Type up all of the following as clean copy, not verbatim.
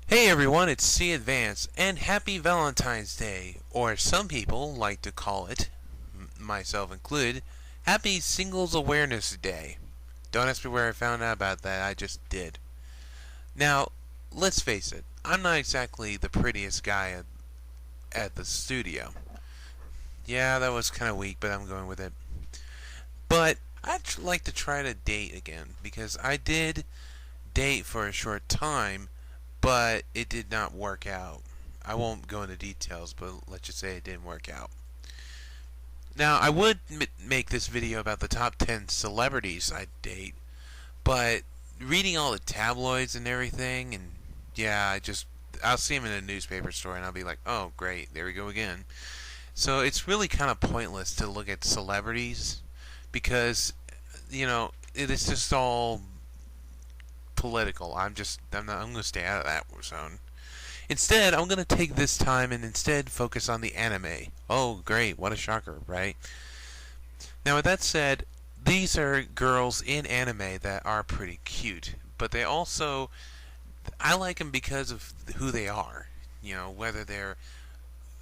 Hey everyone, it's Cadvance, and happy Valentine's Day, or some people like to call it, myself included, Happy Singles Awareness Day. Don't ask me where I found out about that, I just did. Now, let's face it, I'm not exactly the prettiest guy at the studio. Yeah, that was kind of weak, but I'm going with it. But I'd like to try to date again, because I did date for a short time, but it did not work out. I won't go into details, but let's just say it didn't work out. Now, I would make this video about the top 10 celebrities I'd date, but reading all the tabloids and everything, and yeah, I'll see them in a newspaper story and I'll be like, oh, great, there we go again. So it's really kind of pointless to look at celebrities because, it is just all political. I'm going to stay out of that zone. Instead, I'm going to take this time and instead focus on the anime. Oh, great, what a shocker, right? Now, with that said, these are girls in anime that are pretty cute, but I like them because of who they are. Whether they're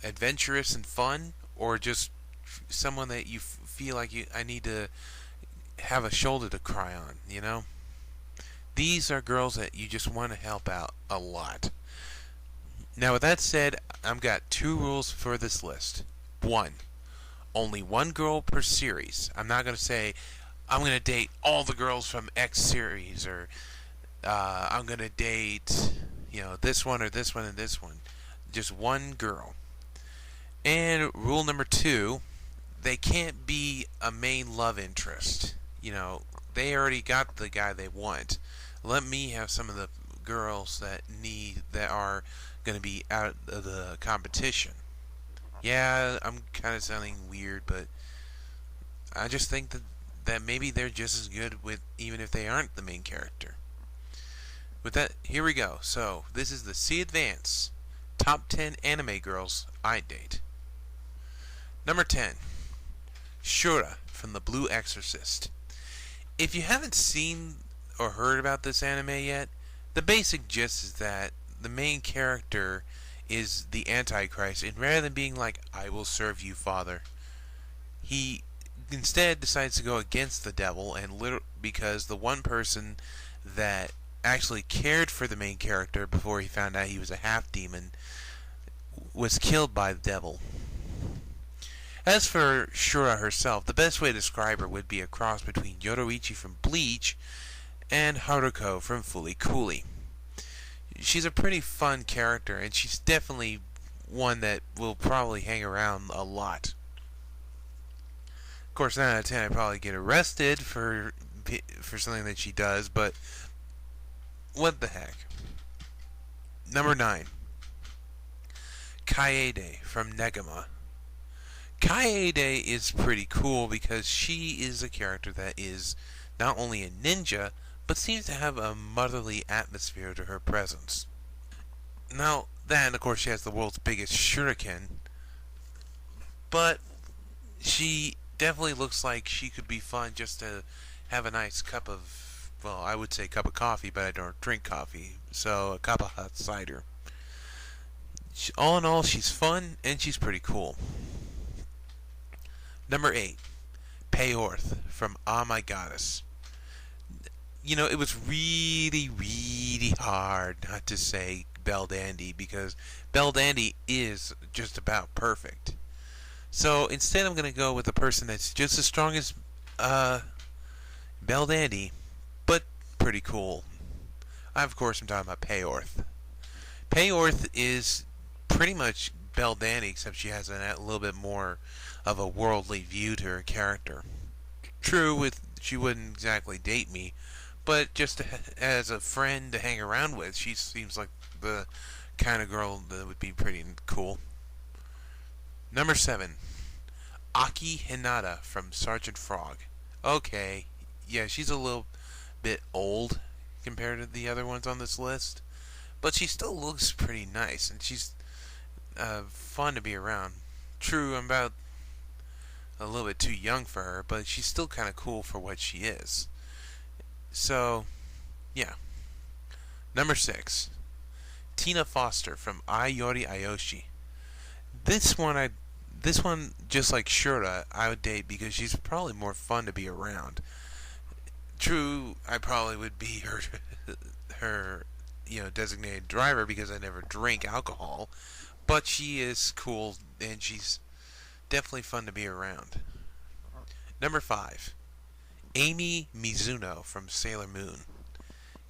adventurous and fun or just someone that you feel like I need to have a shoulder to cry on. These are girls that you just want to help out a lot. Now, with that said, I've got two rules for this list. One, only one girl per series. I'm not going to say I'm going to date all the girls from X series or I'm going to date, this one or this one and this one. Just one girl. And rule number two, they can't be a main love interest. They already got the guy they want. Let me have some of the girls that are going to be out of the competition. Yeah, I'm kind of sounding weird, but I just think that maybe they're just as good with even if they aren't the main character. With that, here we go. So, this is the Cadvance Top 10 Anime Girls I'd Date. Number 10, Shura from The Blue Exorcist. If you haven't seen or heard about this anime yet, the basic gist is that the main character is the Antichrist, and rather than being like, I will serve you, Father, he instead decides to go against the devil, and because the one person that actually cared for the main character before he found out he was a half-demon was killed by the devil. As for Shura herself, the best way to describe her would be a cross between Yoruichi from Bleach and Haruko from Fooly Cooly. She's a pretty fun character, and she's definitely one that will probably hang around a lot. Of course, 9 out of 10, I'd probably get arrested for something that she does, but what the heck. Number 9, Kaede from Negama. Kaede is pretty cool because she is a character that is not only a ninja, but seems to have a motherly atmosphere to her presence. Now, then, of course, she has the world's biggest shuriken, but she definitely looks like she could be fun just to have a nice cup of, well, I would say cup of coffee, but I don't drink coffee, so a cup of hot cider. All in all, she's fun, and she's pretty cool. Number 8, Peorth from Ah My Goddess. It was really, really hard not to say Belle Dandy because Belle Dandy is just about perfect. So instead, I'm going to go with a person that's just as strong as Belle Dandy, but pretty cool. Of course, I'm talking about Peorth. Peorth is pretty much Belle Dandy, except she has a little bit more of a worldly view to her character. True, she wouldn't exactly date me, but just as a friend to hang around with, she seems like the kind of girl that would be pretty cool. Number 7, Aki Hinata from Sergeant Frog. Okay, yeah, she's a little bit old compared to the other ones on this list, but she still looks pretty nice, and she's fun to be around. True, I'm about a little bit too young for her, but she's still kind of cool for what she is. So, yeah. Number 6, Tina Foster from Ai Yori Ayoshi. This one this one, just like Shura, I would date because she's probably more fun to be around. True, I probably would be her designated driver because I never drink alcohol, but she is cool and she's definitely fun to be around. Number 5, Amy Mizuno from Sailor Moon.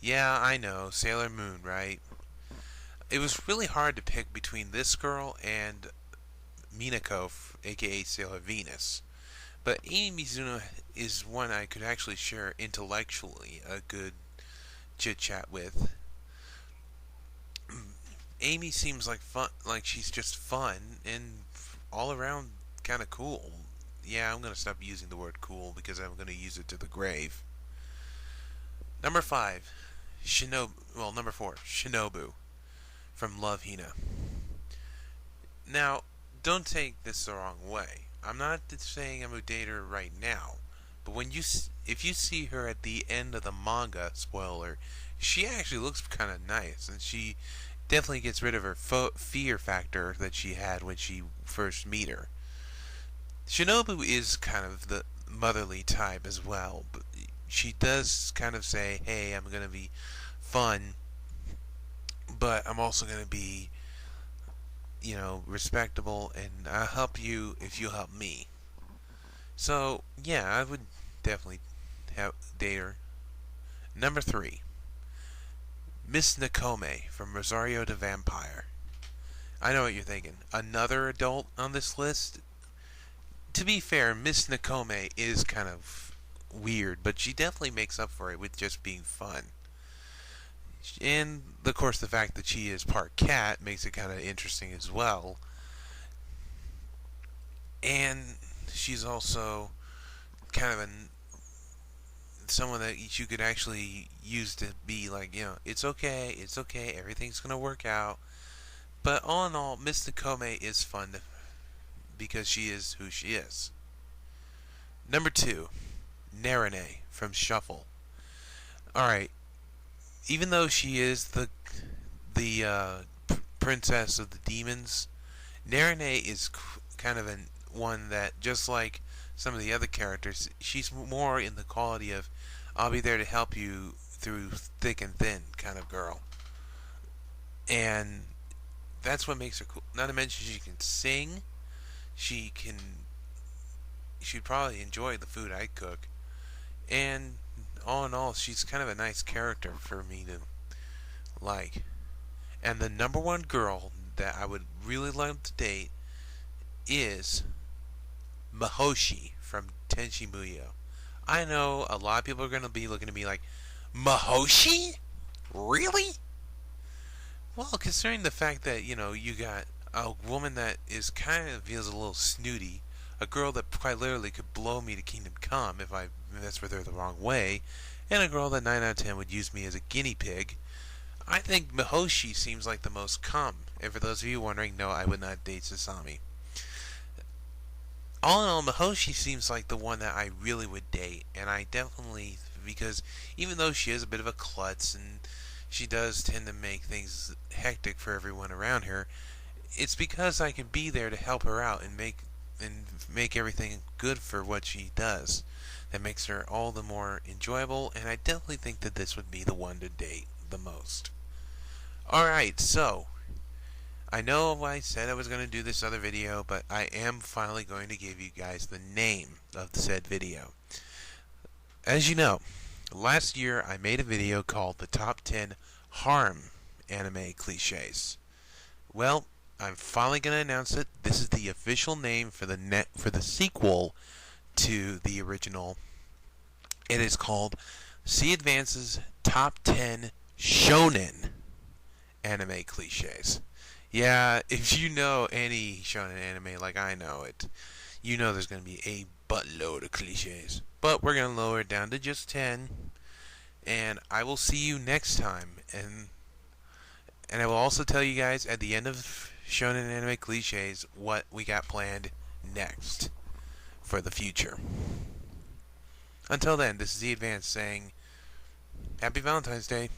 Yeah, I know, Sailor Moon, right? It was really hard to pick between this girl and Minako, aka Sailor Venus. But Amy Mizuno is one I could actually share intellectually a good chit chat with. Amy seems like she's just fun and all around kind of cool. Yeah, I'm gonna stop using the word cool because I'm gonna use it to the grave. Number 5, Shinobu. Well, number 4, Shinobu from Love Hina. Now, don't take this the wrong way. I'm not saying I'm a dater right now, but if you see her at the end of the manga, spoiler, she actually looks kind of nice, and she definitely gets rid of her fear factor that she had when she first meet her. Shinobu is kind of the motherly type as well, but she does kind of say, "Hey, I'm gonna be fun, but I'm also gonna be respectable, and I'll help you if you help me." So, yeah, I would definitely date her. Number 3, Miss Nakome from Rosario the Vampire. I know what you're thinking. Another adult on this list? To be fair, Miss Nakome is kind of weird, but she definitely makes up for it with just being fun. And, of course, the fact that she is part cat makes it kind of interesting as well. And she's also kind of someone that you could actually use to be like, it's okay, everything's going to work out. But all in all, Miss Nakome is fun because she is who she is. Number 2, Narine from Shuffle. Alright, even though she is the princess of the demons, Narine is kind of one that, just like some of the other characters, she's more in the quality of I'll be there to help you through thick and thin kind of girl. And that's what makes her cool. Not to mention she can sing. She'd probably enjoy the food I cook. And all in all, she's kind of a nice character for me to like. And the number one girl that I would really love to date is Mahoshi from Tenchi Muyo. I know a lot of people are going to be looking at me like, Mahoshi? Really? Well, considering the fact that, you got a woman that is kind of feels a little snooty, a girl that quite literally could blow me to Kingdom Come if I messed with her the wrong way, and a girl that 9 out of 10 would use me as a guinea pig, I think Mahoshi seems like the most calm. And for those of you wondering, no, I would not date Sasami. All in all, Mahoshi seems like the one that I really would date, and I definitely, because even though she is a bit of a klutz and she does tend to make things hectic for everyone around her, it's because I can be there to help her out and make everything good for what she does. That makes her all the more enjoyable, and I definitely think that this would be the one to date the most. Alright, so I know I said I was going to do this other video, but I am finally going to give you guys the name of the said video. As you know, last year I made a video called the Top 10 Harem Anime Cliches. Well, I'm finally going to announce it. This is the official name for the sequel to the original. It is called Cadvance's Top 10 Shonen Anime Cliches. Yeah, if you know any shonen anime like I know it, you know there's going to be a buttload of cliches. But we're going to lower it down to just 10. And I will see you next time. And I will also tell you guys at the end of Shonen Anime Cliches what we got planned next for the future. Until then, this is the Advance saying, Happy Valentine's Day.